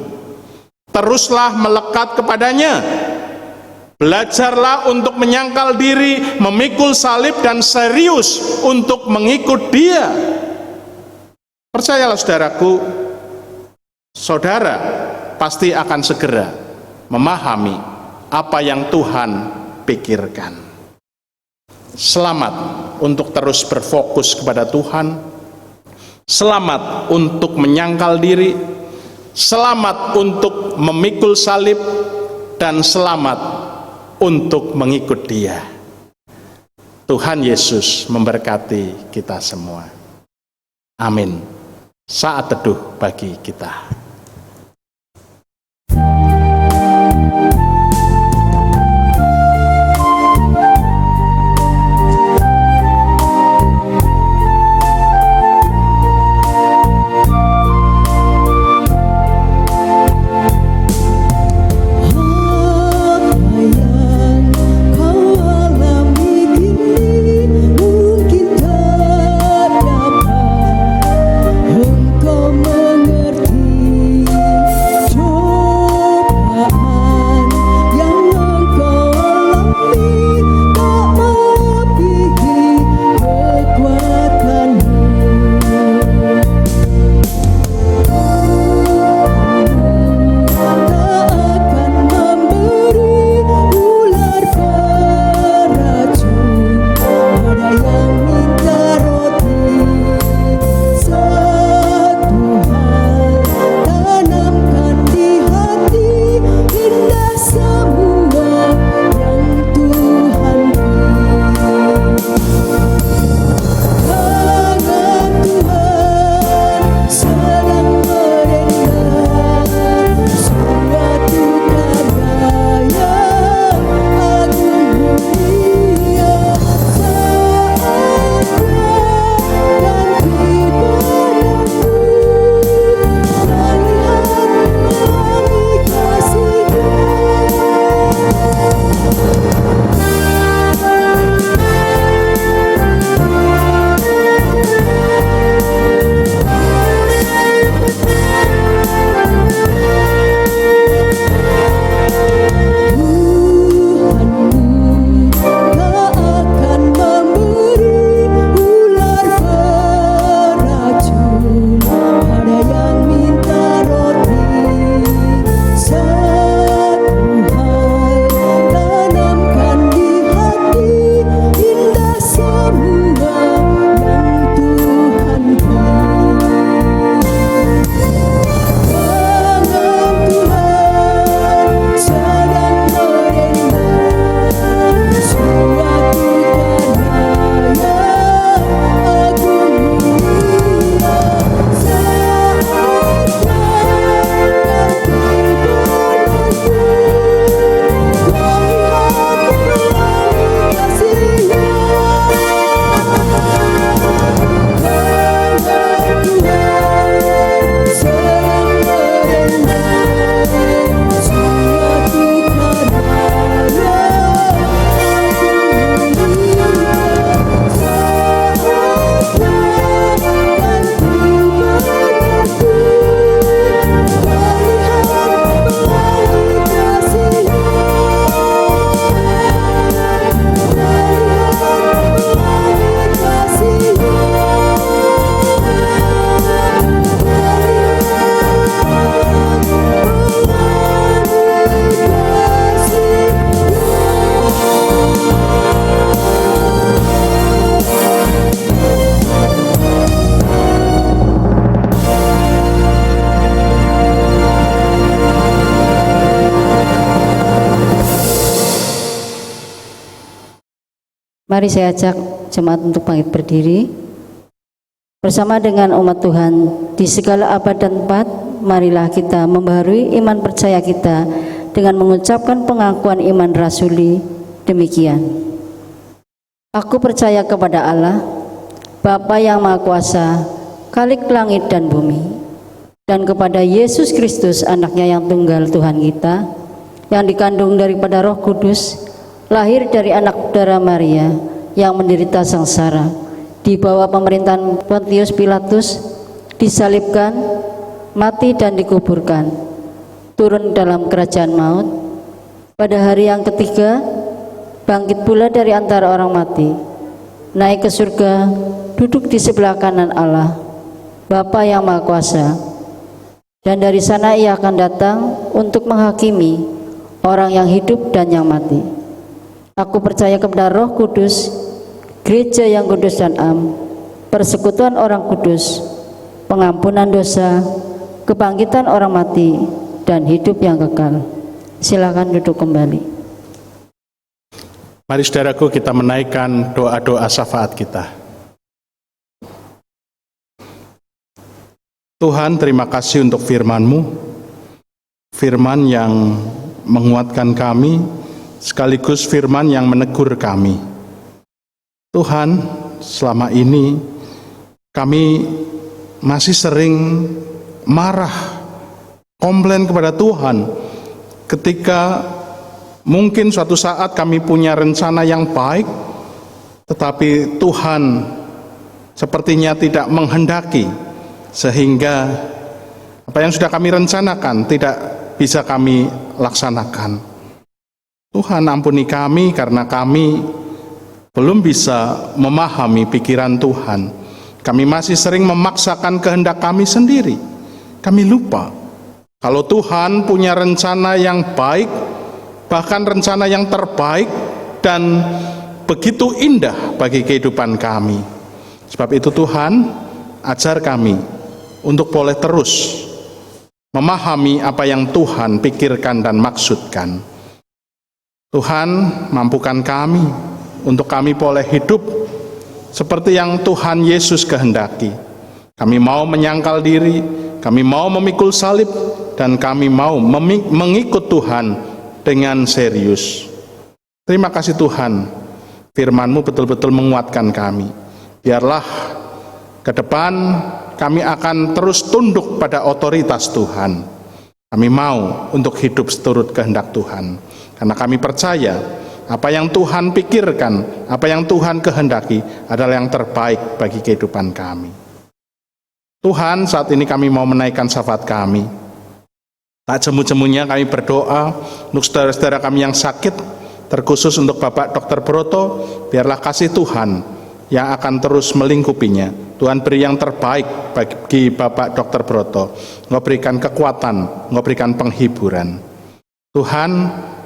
teruslah melekat kepadanya. Belajarlah untuk menyangkal diri, memikul salib, dan serius untuk mengikut Dia. Percayalah saudaraku, saudara pasti akan segera memahami apa yang Tuhan pikirkan. Selamat untuk terus berfokus kepada Tuhan. Selamat untuk menyangkal diri. Selamat untuk memikul salib. Dan selamat untuk mengikut Dia. Tuhan Yesus memberkati kita semua. Amin. Saat teduh bagi kita. Mari saya ajak jemaat untuk bangkit berdiri. Bersama dengan umat Tuhan di segala abad dan tempat, marilah kita membaharui iman percaya kita dengan mengucapkan pengakuan iman rasuli demikian. Aku percaya kepada Allah, Bapa yang Maha Kuasa, Khalik langit dan bumi, dan kepada Yesus Kristus, anaknya yang tunggal Tuhan kita, yang dikandung daripada Roh Kudus, lahir dari anak darah Maria, yang menderita sengsara, di bawah pemerintahan Pontius Pilatus, disalibkan, mati dan dikuburkan, turun dalam kerajaan maut, Pada hari yang ketiga, bangkit pula dari antara orang mati, naik ke surga, duduk di sebelah kanan Allah, Bapa yang Maha Kuasa. Dan dari sana ia akan datang untuk menghakimi orang yang hidup dan yang mati. Aku percaya kepada Roh Kudus, gereja yang kudus dan am, persekutuan orang kudus, pengampunan dosa, kebangkitan orang mati, dan hidup yang kekal. Silakan duduk kembali. Mari saudaraku, kita menaikkan doa-doa syafaat kita. Tuhan, terima kasih untuk firman-Mu, firman yang menguatkan kami, sekaligus firman yang menegur kami. Tuhan, selama ini kami masih sering marah, komplain kepada Tuhan ketika mungkin suatu saat kami punya rencana yang baik, tetapi Tuhan sepertinya tidak menghendaki, sehingga apa yang sudah kami rencanakan tidak bisa kami laksanakan. Tuhan, ampuni kami karena kami belum bisa memahami pikiran Tuhan. Kami masih sering memaksakan kehendak kami sendiri. Kami lupa kalau Tuhan punya rencana yang baik, bahkan rencana yang terbaik dan begitu indah bagi kehidupan kami. Sebab itu Tuhan, ajar kami untuk boleh terus memahami apa yang Tuhan pikirkan dan maksudkan. Tuhan, mampukan kami untuk kami boleh hidup seperti yang Tuhan Yesus kehendaki. Kami mau menyangkal diri, kami mau memikul salib, dan kami mau mengikut Tuhan dengan serius. Terima kasih Tuhan, firman-Mu betul-betul menguatkan kami. Biarlah ke depan kami akan terus tunduk pada otoritas Tuhan. Kami mau untuk hidup seturut kehendak Tuhan, karena kami percaya apa yang Tuhan pikirkan, apa yang Tuhan kehendaki adalah yang terbaik bagi kehidupan kami. Tuhan, saat ini kami mau menaikkan syafaat kami. Tak jemu-jemunya kami berdoa untuk saudara-saudara kami yang sakit, terkhusus untuk Bapak Dr. Broto. Biarlah kasih Tuhan yang akan terus melingkupinya. Tuhan beri yang terbaik bagi Bapak Dr. Broto. Engkau berikan kekuatan, Engkau berikan penghiburan. Tuhan,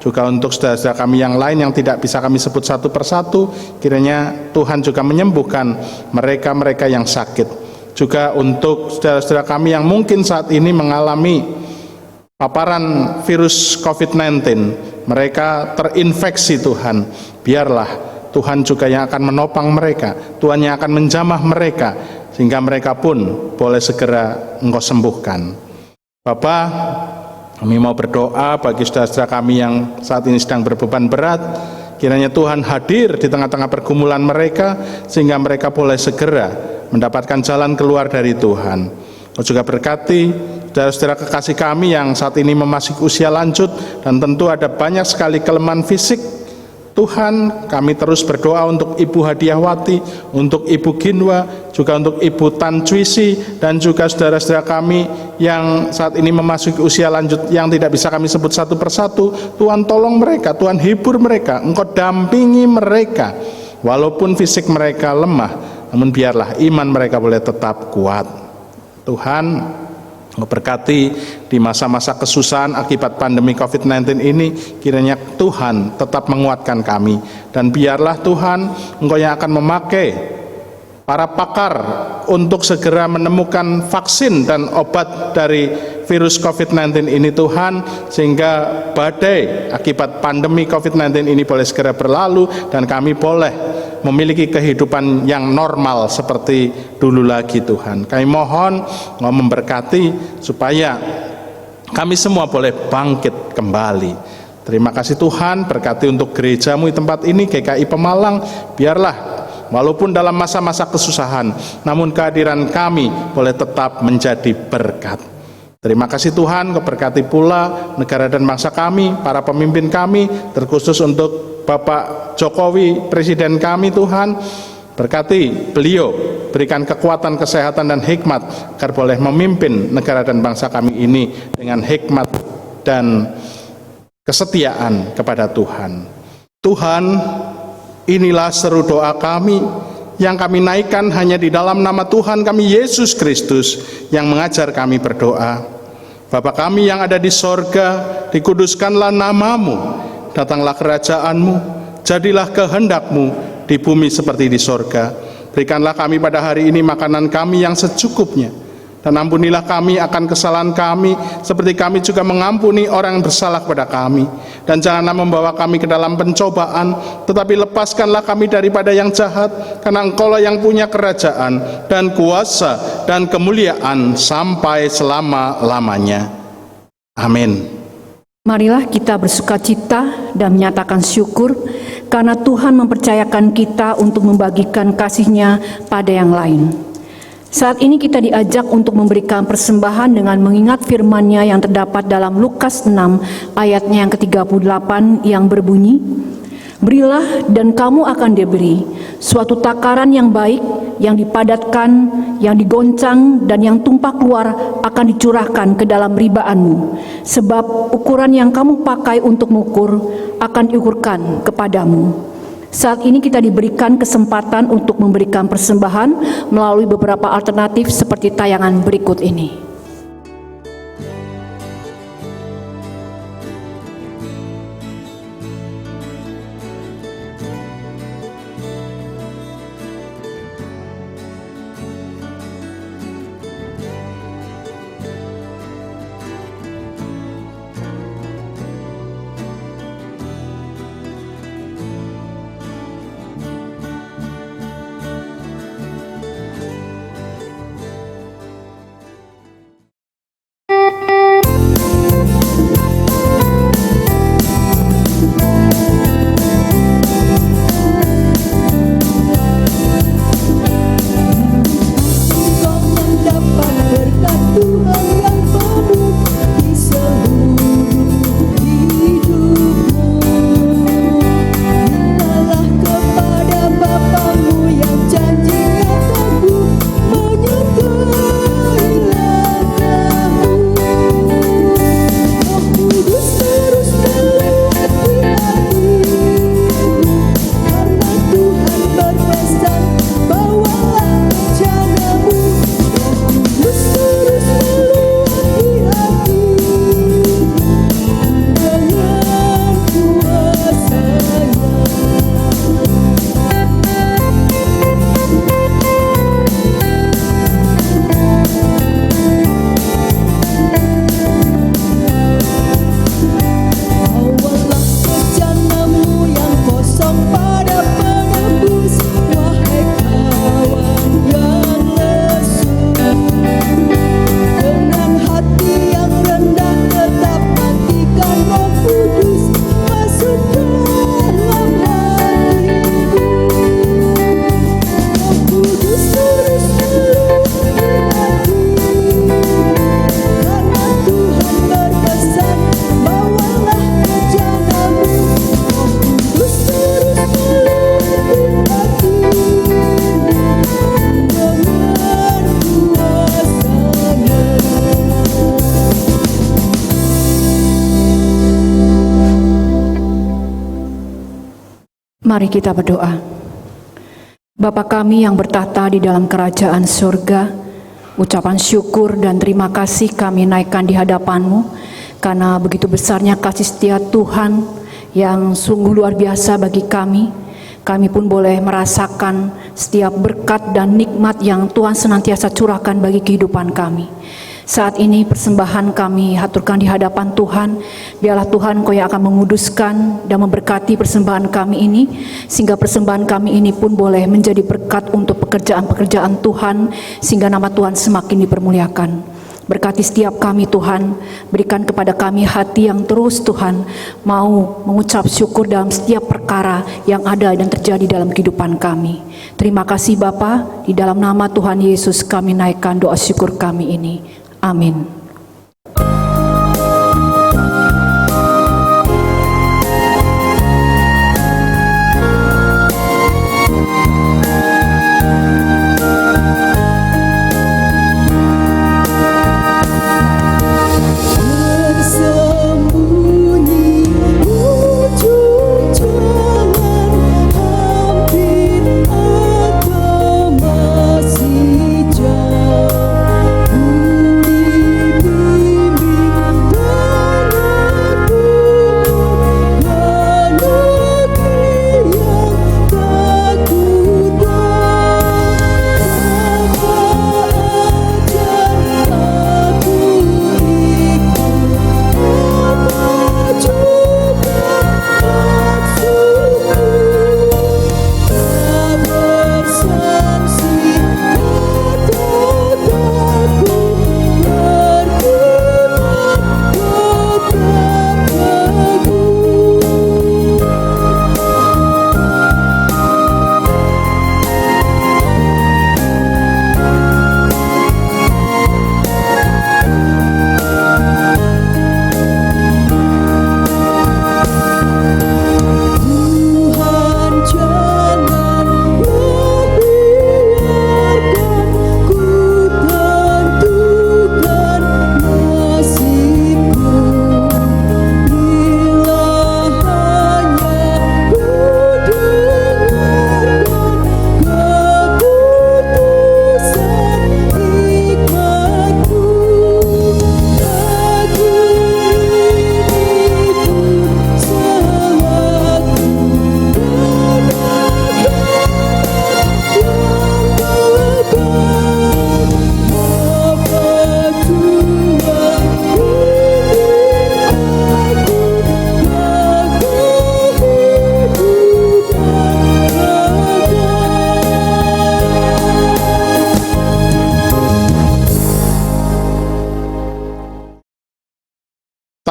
juga untuk saudara-saudara kami yang lain yang tidak bisa kami sebut satu persatu, kiranya Tuhan juga menyembuhkan mereka-mereka yang sakit. Juga untuk saudara-saudara kami yang mungkin saat ini mengalami paparan virus COVID-19, mereka terinfeksi Tuhan, biarlah Tuhan juga yang akan menopang mereka, Tuhan yang akan menjamah mereka, sehingga mereka pun boleh segera Engkau sembuhkan. Bapa, kami mau berdoa bagi saudara-saudara kami yang saat ini sedang berbeban berat, kiranya Tuhan hadir di tengah-tengah pergumulan mereka, sehingga mereka boleh segera mendapatkan jalan keluar dari Tuhan. Engkau juga berkati saudara-saudara kekasih kami yang saat ini memasuki usia lanjut, dan tentu ada banyak sekali kelemahan fisik. Tuhan, kami terus berdoa untuk Ibu Hadiahwati, untuk Ibu Ginwa, juga untuk Ibu Tan Cuisi, dan juga saudara-saudara kami yang saat ini memasuki usia lanjut yang tidak bisa kami sebut satu persatu. Tuhan tolong mereka, Tuhan hibur mereka, Engkau dampingi mereka. Walaupun fisik mereka lemah, namun biarlah iman mereka boleh tetap kuat. Tuhan, Engkau berkati di masa-masa kesusahan akibat pandemi COVID-19 ini, kiranya Tuhan tetap menguatkan kami, dan biarlah Tuhan Engkau yang akan memakai para pakar untuk segera menemukan vaksin dan obat dari virus COVID-19 ini Tuhan, sehingga badai akibat pandemi COVID-19 ini boleh segera berlalu dan kami boleh memiliki kehidupan yang normal seperti dulu lagi Tuhan. Kami mohon Engkau memberkati supaya kami semua boleh bangkit kembali. Terima kasih Tuhan, berkati untuk gereja-Mu di tempat ini, GKI Pemalang. Biarlah walaupun dalam masa-masa kesusahan, namun kehadiran kami boleh tetap menjadi berkat. Terima kasih Tuhan, Engkau berkati pula negara dan bangsa kami, para pemimpin kami, terkhusus untuk Bapak Jokowi, Presiden kami Tuhan. Berkati beliau, berikan kekuatan, kesehatan, dan hikmat agar boleh memimpin negara dan bangsa kami ini dengan hikmat dan kesetiaan kepada Tuhan. Tuhan, inilah seru doa kami yang kami naikkan hanya di dalam nama Tuhan kami Yesus Kristus yang mengajar kami berdoa. Bapa kami yang ada di sorga, dikuduskanlah namamu, datanglah kerajaanmu, jadilah kehendakmu di bumi seperti di sorga. Berikanlah kami pada hari ini makanan kami yang secukupnya, dan ampunilah kami akan kesalahan kami, seperti kami juga mengampuni orang yang bersalah kepada kami. Dan janganlah membawa kami ke dalam pencobaan, tetapi lepaskanlah kami daripada yang jahat, karena Engkaulah yang punya kerajaan, dan kuasa, dan kemuliaan sampai selama-lamanya. Amin. Marilah kita bersukacita dan menyatakan syukur, karena Tuhan mempercayakan kita untuk membagikan kasih-Nya pada yang lain. Saat ini kita diajak untuk memberikan persembahan dengan mengingat firman-Nya yang terdapat dalam Lukas 6 ayatnya yang ke-38 yang berbunyi, "Berilah dan kamu akan diberi, suatu takaran yang baik, yang dipadatkan, yang digoncang, dan yang tumpah keluar akan dicurahkan ke dalam ribaanmu. Sebab ukuran yang kamu pakai untuk mengukur akan diukurkan kepadamu." Saat ini kita diberikan kesempatan untuk memberikan persembahan melalui beberapa alternatif seperti tayangan berikut ini. Mari kita berdoa. Bapa kami yang bertahta di dalam kerajaan surga, ucapan syukur dan terima kasih kami naikkan di hadapan-Mu, karena begitu besarnya kasih setia Tuhan yang sungguh luar biasa bagi kami. Kami pun boleh merasakan setiap berkat dan nikmat yang Tuhan senantiasa curahkan bagi kehidupan kami. Saat ini persembahan kami haturkan di hadapan Tuhan. Biarlah Tuhan Kau yang akan menguduskan dan memberkati persembahan kami ini, sehingga persembahan kami ini pun boleh menjadi berkat untuk pekerjaan-pekerjaan Tuhan, sehingga nama Tuhan semakin dipermuliakan. Berkati setiap kami Tuhan, berikan kepada kami hati yang terus Tuhan mau mengucap syukur dalam setiap perkara yang ada dan terjadi dalam kehidupan kami. Terima kasih Bapa, di dalam nama Tuhan Yesus kami naikkan doa syukur kami ini. Amin. Bersembunyi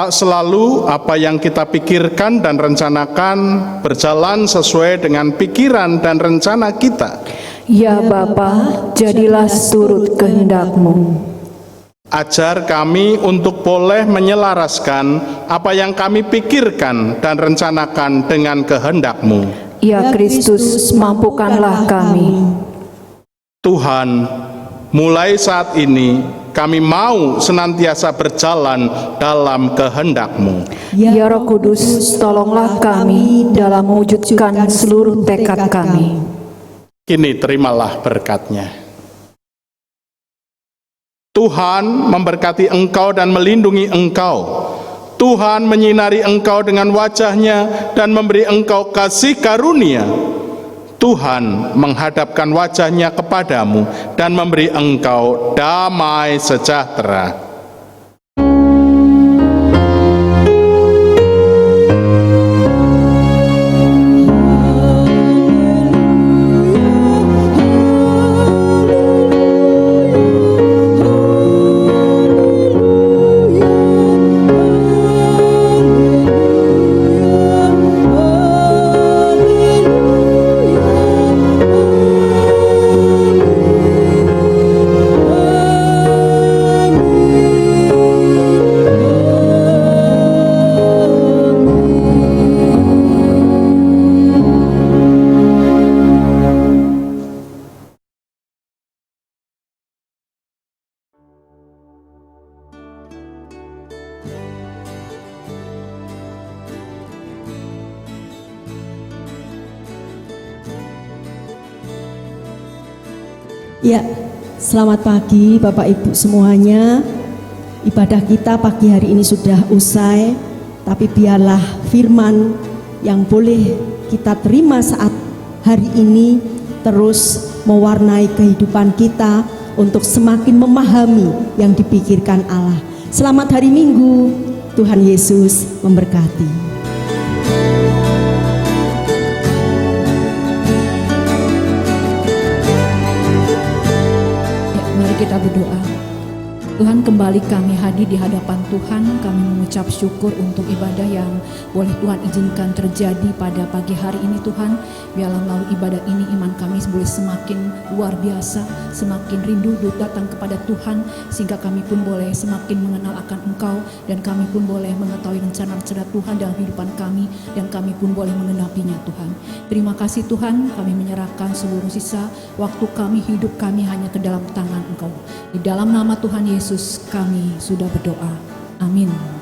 Tak selalu apa yang kita pikirkan dan rencanakan berjalan sesuai dengan pikiran dan rencana kita. Ya Bapa, jadilah turut kehendak-Mu. Ajar kami untuk boleh menyelaraskan apa yang kami pikirkan dan rencanakan dengan kehendak-Mu. Ya Kristus, mampukanlah kami. Tuhan, mulai saat ini kami mau senantiasa berjalan dalam kehendak-Mu. Ya Roh Kudus, tolonglah kami dalam mewujudkan seluruh tekad kami. Kini terimalah berkat-Nya. Tuhan memberkati engkau dan melindungi engkau. Tuhan menyinari engkau dengan wajah-Nya dan memberi engkau kasih karunia. Tuhan menghadapkan wajah-Nya kepadamu dan memberi engkau damai sejahtera. Ya, selamat pagi Bapak Ibu semuanya. Ibadah kita pagi hari ini sudah usai, tapi biarlah firman yang boleh kita terima saat hari ini terus mewarnai kehidupan kita untuk semakin memahami yang dipikirkan Allah. Selamat hari Minggu, Tuhan Yesus memberkati. Kita berdoa. Tuhan, kembali kami hadir di hadapan Tuhan. Kami mengucap syukur untuk ibadah yang boleh Tuhan izinkan terjadi pada pagi hari ini Tuhan. Biarlah melalui ibadah ini iman kami boleh semakin luar biasa, semakin rindu datang kepada Tuhan, sehingga kami pun boleh semakin mengenal akan Engkau, dan kami pun boleh mengetahui rencana-rencana Tuhan dalam kehidupan kami, dan kami pun boleh mengenapinya Tuhan. Terima kasih Tuhan, kami menyerahkan seluruh sisa waktu kami, hidup kami hanya ke dalam tangan Engkau. Di dalam nama Tuhan Yesus kami sudah berdoa. Amin.